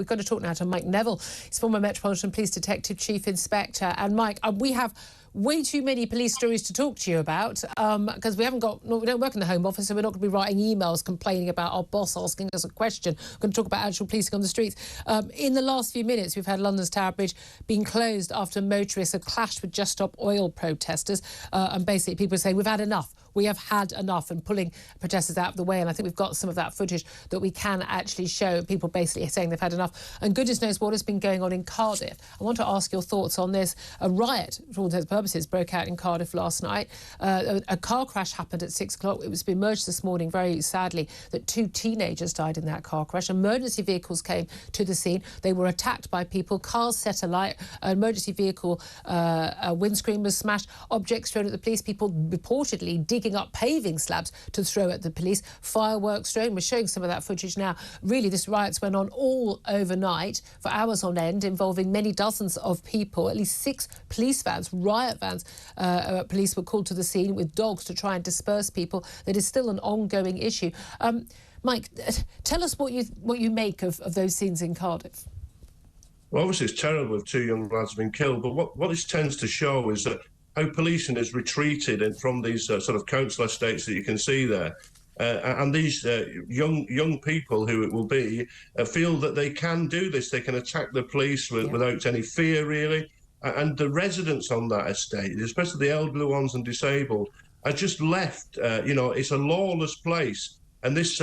we've got to talk now to Mike Neville. He's former Metropolitan Police Detective Chief Inspector. And Mike, we have way too many police stories to talk to you about because we don't work in the Home Office, so we're not going to be writing emails complaining about our boss asking us a question. We're going to talk about actual policing on the streets. In the last few minutes, we've had London's Tower Bridge being closed after motorists have clashed with Just Stop Oil protesters, and basically people are saying we've had enough. We have had enough, and pulling protesters out of the way. And I think we've got some of that footage that we can actually show. People basically saying they've had enough. And goodness knows what has been going on in Cardiff. I want to ask your thoughts on this. A riot, for all intents and purposes, broke out in Cardiff last night. A car crash happened at 6 o'clock. It was emerged this morning, very sadly, that 2 teenagers died in that car crash. Emergency vehicles came to the scene. They were attacked by people. Cars set alight. An emergency vehicle windscreen was smashed. Objects thrown at the police. People reportedly digging up paving slabs to throw at the police. Fireworks thrown. We're showing some of that footage now. Really, this riots went on all overnight for hours on end, involving many dozens of people. At least 6 police vans, riot vans, police were called to the scene with dogs to try and disperse people. That is still an ongoing issue. Mike, tell us what you make of those scenes in Cardiff. Well, obviously it's terrible if 2 young lads have been killed, but what this tends to show is that how policing has retreated from these sort of council estates that you can see there. And these young people, who it will be, feel that they can do this. They can attack the police without any fear, really. And the residents on that estate, especially the elderly ones and disabled, are just left. It's a lawless place. And these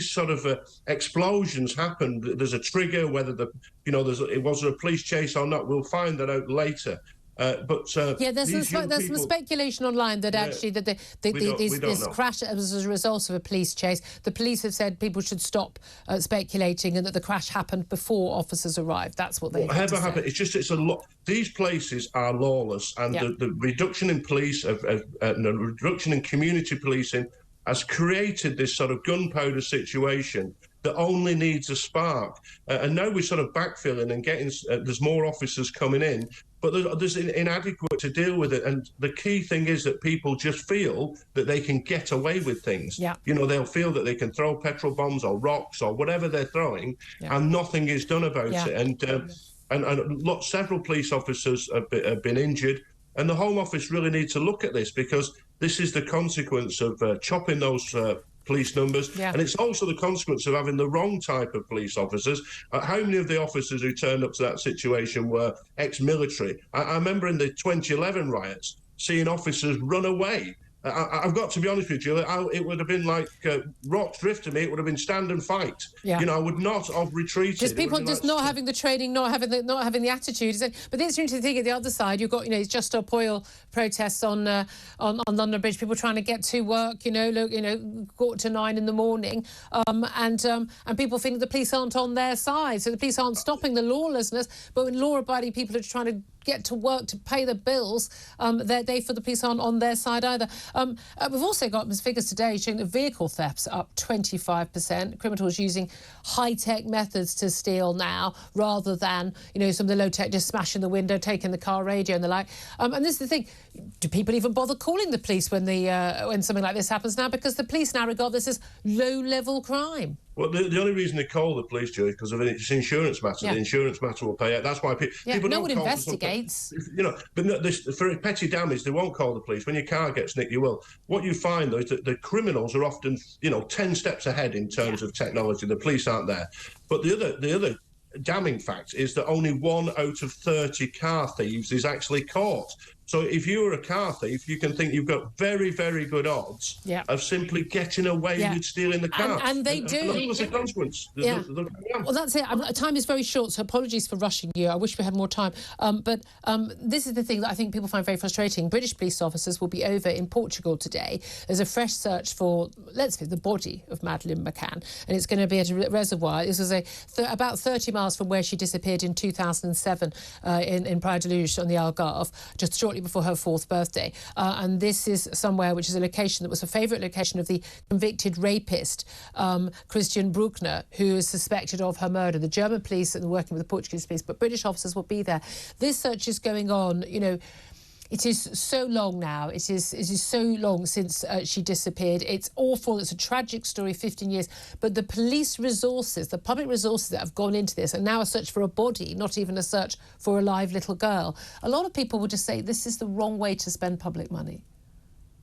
sort of explosions happen. There's a trigger, whether it was a police chase or not. We'll find that out later. There's some speculation online that actually this crash was as a result of a police chase. The police have said people should stop speculating, and that the crash happened before officers arrived. That's what they have to say. It's a lot. These places are lawless, and the reduction in police, the reduction in community policing, has created this sort of gunpowder situation that only needs a spark. And now we're sort of backfilling and getting, there's more officers coming in, but there's inadequate to deal with it. And the key thing is that people just feel that they can get away with things. Yeah. They'll feel that they can throw petrol bombs or rocks or whatever they're throwing, and nothing is done about it. And several police officers have been injured. And the Home Office really needs to look at this, because this is the consequence of chopping those police numbers. And it's also the consequence of having the wrong type of police officers. How many of the officers who turned up to that situation were ex-military? I remember in the 2011 riots seeing officers run away. I've got to be honest with you, it would have been like rocks drift to me. It would have been stand and fight. Yeah. I would not have retreated. Just people just not having the training, not having the attitude. But the interesting thing at the other side, you've got Just Stop Oil protests on London Bridge. People trying to get to work. 9:15 in the morning, and people think the police aren't on their side. So the police aren't stopping the lawlessness, but when law-abiding people are trying to get to work to pay the bills, they for the police aren't on their side either. We've also got figures today showing that vehicle thefts are up 25%. Criminals using high-tech methods to steal now, rather than some of the low-tech, just smashing the window, taking the car radio and the like. And this is the thing: do people even bother calling the police when something like this happens now? Because the police now regard this as low-level crime. Well, the only reason they call the police, Joe, is because of its insurance matter. The insurance matter will pay out. That's why people no don't one call investigates. But no, for petty damage, they won't call the police. When your car gets nicked, you will. What you find, though, is that the criminals are often, 10 steps ahead in terms of technology. The police aren't there. But the other damning fact is that only 1 out of 30 car thieves is actually caught. So if you're a car thief, you can think you've got very, very good odds of simply getting away with stealing the car. And they do. And that's a consequence. Well, that's it. Time is very short, so apologies for rushing you. I wish we had more time. But this is the thing that I think people find very frustrating. British police officers will be over in Portugal today. There's a fresh search for, let's say, the body of Madeleine McCann, and it's going to be at a reservoir. This was about 30 miles from where she disappeared in 2007 in Praia de Luz on the Algarve, just shortly before her 4th birthday. And this is somewhere which is a location that was a favourite location of the convicted rapist, Christian Bruckner, who is suspected of her murder. The German police are working with the Portuguese police, but British officers will be there. This search is going on, It is so long now. It is so long since she disappeared. It's awful. It's a tragic story, 15 years. But the police resources, the public resources that have gone into this, and now a search for a body, not even a search for a live little girl. A lot of people would just say this is the wrong way to spend public money.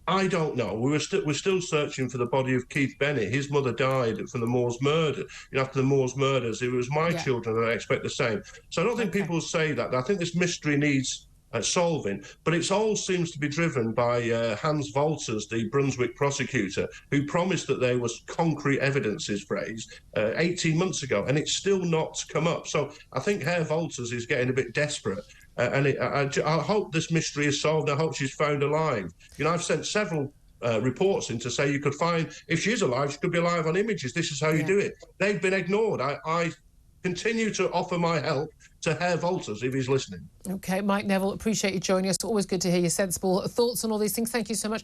I don't know. We're still searching for the body of Keith Bennett. His mother died from the Moors murder. After the Moors murders, it was my children, and I expect the same. So I don't think people say that. I think this mystery needs solving, but it all seems to be driven by Hans Wolters, the Brunswick prosecutor, who promised that there was concrete evidence, his phrase, 18 months ago, and it's still not come up. So I think Herr Wolters is getting a bit desperate. I hope this mystery is solved. I hope she's found alive. I've sent several reports in to say you could find, if she's alive, she could be alive on images. This is how you do it. They've been ignored. I continue to offer my help to Herr Wolters if he's listening. OK, Mike Neville, appreciate you joining us. Always good to hear your sensible thoughts on all these things. Thank you so much.